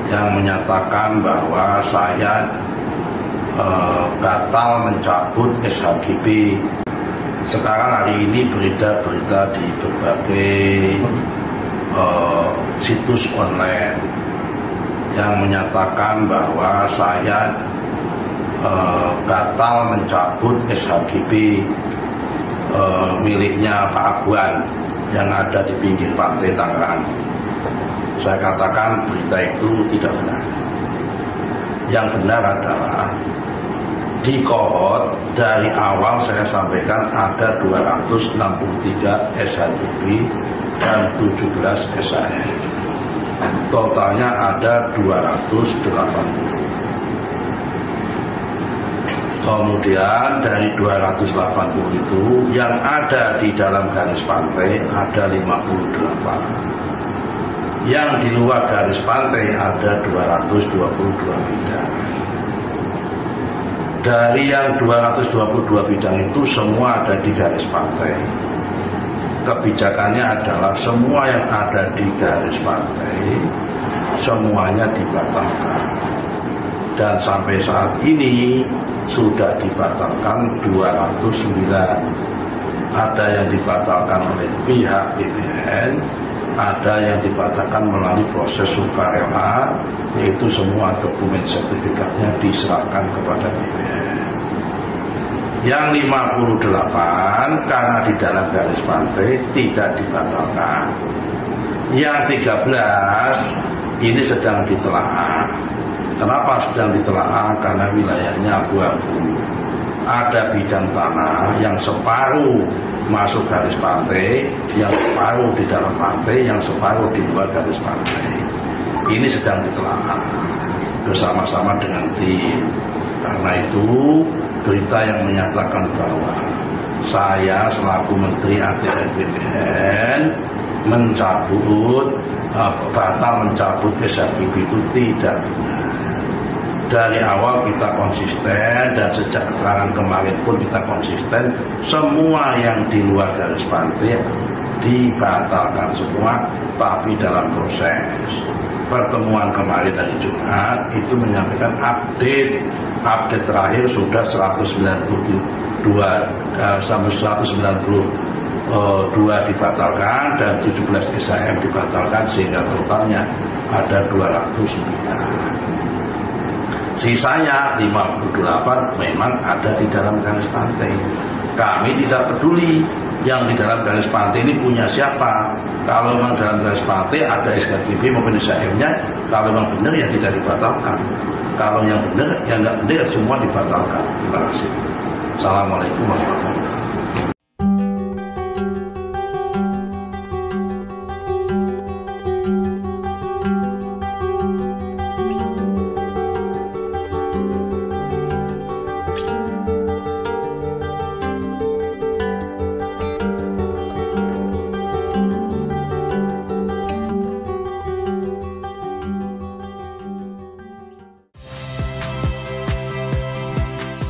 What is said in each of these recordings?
yang menyatakan bahwa saya batal mencabut SHGB. Sekarang hari ini berita-berita di berbagai situs online yang menyatakan bahwa saya batal mencabut SHGB miliknya Pak Aguan yang ada di pinggir pantai Tangerang. Saya katakan berita itu tidak benar. Yang benar adalah di kohort dari awal saya sampaikan ada 263 SHGB dan 17 SHM. Totalnya ada 280. Kemudian dari 280 itu yang ada di dalam garis pantai ada 58. Yang di luar garis pantai ada 222 bidang. Dari yang 222 bidang itu semua ada di garis pantai. Kebijakannya adalah semua yang ada di garis pantai semuanya dibatalkan. Dan sampai saat ini sudah dibatalkan 209. Ada yang dibatalkan oleh pihak BPN, ada yang dibatalkan melalui proses sukarela, yaitu semua dokumen sertifikatnya diserahkan kepada BPN. Yang 58 karena di dalam garis pantai tidak dibatalkan. Yang 13 ini sedang ditelaah. Kenapa sedang ditelaah? Karena wilayahnya abu-abu. Ada bidang tanah yang separuh masuk garis pantai, yang separuh di dalam pantai, yang separuh di luar garis pantai. Ini sedang ditelaah bersama-sama dengan tim. Karena itu berita yang menyatakan bahwa saya selaku Menteri ATR BPN batal mencabut SHGB itu tidak benar. Dari awal kita konsisten dan sejak keterangan kemarin pun kita konsisten, semua yang di luar garis pantai dibatalkan semua, tapi dalam proses. Pertemuan kemarin dari Jumat itu menyampaikan update terakhir sudah 192 dibatalkan dan 17 SHM dibatalkan sehingga totalnya ada 209. Sisanya 58 memang ada di dalam garis pantai. Kami tidak peduli yang di dalam garis pantai ini punya siapa. Kalau memang dalam garis pantai ada SHGB maupun SHM-nya, kalau memang benar ya tidak dibatalkan. Kalau yang benar ya nggak benar semua dibatalkan. Terima kasih. Assalamualaikum warahmatullahi wabarakatuh.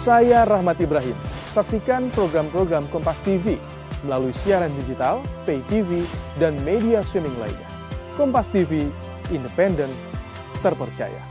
Saya Rahmat Ibrahim. Saksikan program-program Kompas TV melalui siaran digital, pay TV, dan media streaming lainnya. Kompas TV, independen, terpercaya.